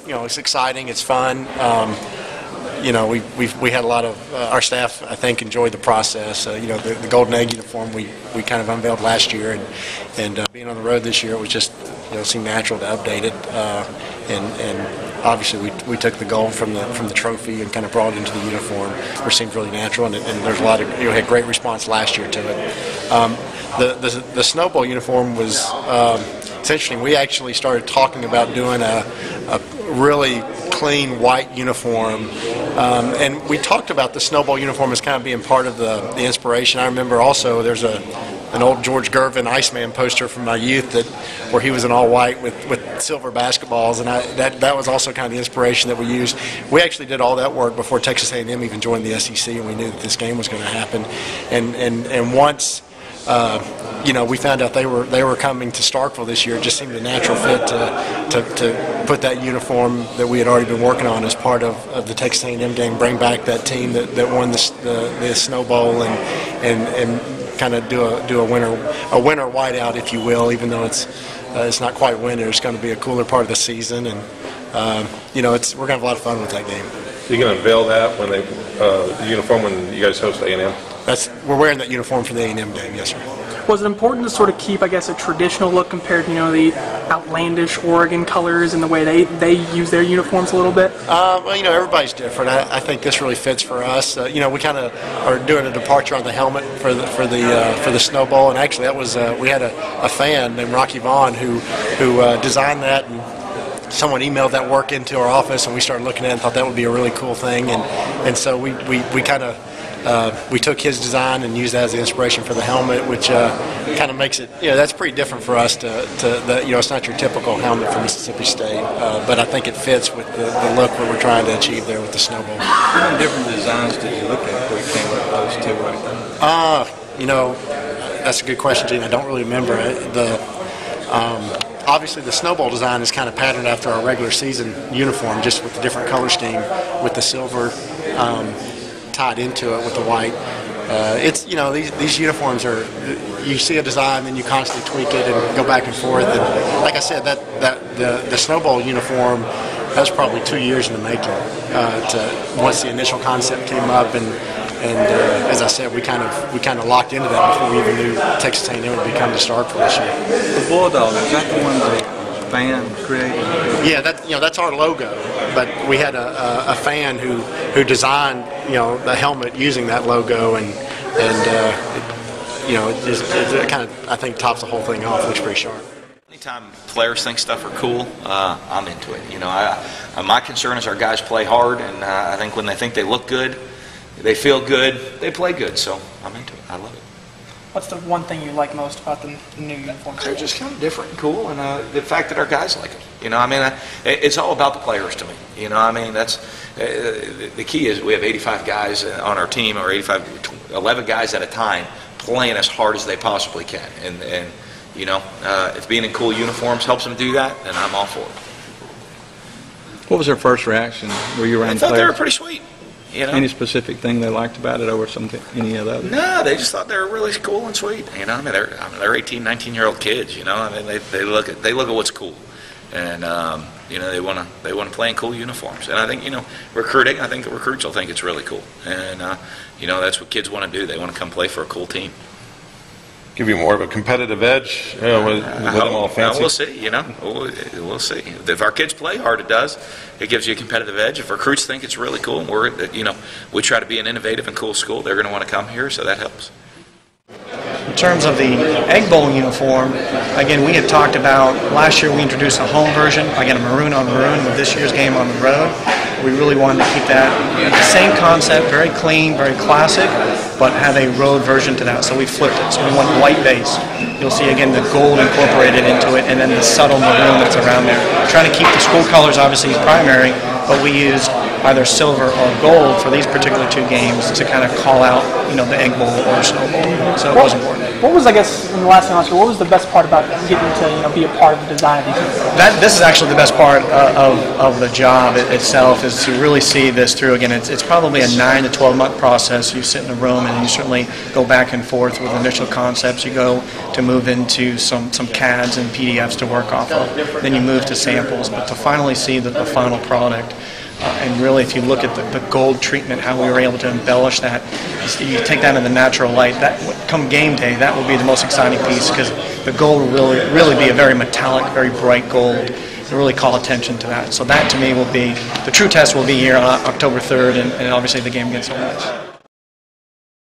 it's exciting. It's fun. We had a lot of our staff, I think, enjoyed the process. The Golden Egg uniform we kind of unveiled last year, and being on the road this year, it was just seemed natural to update it. And obviously we took the gold from the trophy and kind of brought it into the uniform, which seemed really natural. And there's a lot of had great response last year to it. The Snowball uniform was it's interesting. We actually started talking about doing a really clean white uniform, and we talked about the Snowball uniform as kind of being part of the inspiration. I remember also there's an old George Gervin Iceman poster from my youth where he was in all white with silver basketballs, and that was also kind of the inspiration that we used. We actually did all that work before Texas A&M even joined the SEC, and we knew that this game was going to happen. And once we found out they were coming to Starkville this year, it just seemed a natural fit to put that uniform that we had already been working on as part of the Texas A&M game, bring back that team that won the Snowball and kind of do a winter whiteout, if you will, even though it's not quite winter. It's going to be a cooler part of the season, and we're going to have a lot of fun with that game. So you're going to unveil that when the uniform when you guys host A&M? We're wearing that uniform for the A&M game, yes, sir. Was it important to sort of keep, I guess, a traditional look compared to, the outlandish Oregon colors and the way they use their uniforms a little bit? Everybody's different. I think this really fits for us. We kind of are doing a departure on the helmet for the Snowball, and actually that was we had a fan named Rocky Vaughn who designed that, and someone emailed that work into our office, and we started looking at it and thought that would be a really cool thing, and so we kind of. We took his design and used that as the inspiration for the helmet, which kind of makes it, that's pretty different for us it's not your typical helmet from Mississippi State, but I think it fits with the look that we're trying to achieve there with the Snowball. How many different designs did you look at before you came up with those two right there? That's a good question, Gene. I don't really remember it. Obviously, the Snowball design is kind of patterned after our regular season uniform, just with the different color scheme, with the silver tied into it with the white. It's these uniforms are, you see a design, then you constantly tweak it and go back and forth. And like I said, the Snowball uniform, that was probably 2 years in the making. Once the initial concept came up, and as I said, we kind of locked into that before we even knew Texas A&M would become the Starkville this year. The Bulldog, is that the one that fan created? Yeah, that's our logo. But we had a fan who designed the helmet using that logo, and it kind of, I think, tops the whole thing off. Looks pretty sharp. Anytime players think stuff are cool, I'm into it. My concern is our guys play hard, and I think when they think they look good, they feel good, they play good. So I'm into it. I love it. What's the one thing you like most about the new uniforms? They're just kind of different and cool, and the fact that our guys like them. It's all about the players to me. That's the key is we have 85 guys on our team, or 11 guys at a time, playing as hard as they possibly can. And if being in cool uniforms helps them do that, then I'm all for it. What was their first reaction? Were you around I thought players? they were pretty sweet. Any specific thing they liked about it over any of the others? No, they just thought they were really cool and sweet. They're 18, 19-year-old kids. They look at what's cool, and they want to play in cool uniforms. And I think recruiting. I think the recruits will think it's really cool, and that's what kids want to do. They want to come play for a cool team. Give you more of a competitive edge with them all fancy? We'll see, We'll see. If our kids play hard, it does. It gives you a competitive edge. If recruits think it's really cool, and we try to be an innovative and cool school, they're going to want to come here, so that helps. In terms of the Egg Bowl uniform, again, we had talked about last year we introduced a home version, again a maroon on maroon, with this year's game on the road. We really wanted to keep that the same concept, very clean, very classic, but have a road version to that. So we flipped it. So we went white base. You'll see again the gold incorporated into it, and then the subtle maroon that's around there. Trying to keep the school colors obviously primary, but we used either silver or gold for these particular 2 games to kind of call out, the Egg Bowl or Snow Bowl. So it was important. What was, I guess, in the last thing last year, what was the best part about getting to be a part of the design of these uniforms? This is actually the best part of the job itself, is to really see this through. Again, it's probably a 9 to 12 month process. You sit in a room and you certainly go back and forth with initial concepts. You go to move into some CADs and PDFs to work off of. Then you move to samples, but to finally see the final product. And really, if you look at the gold treatment, how we were able to embellish that, you take that in the natural light. That come game day, that will be the most exciting piece, because the gold will really be a very metallic, very bright gold, and really call attention to that. So that, to me, will be the true test. Will be here on October 3rd, and obviously the game against Unveils.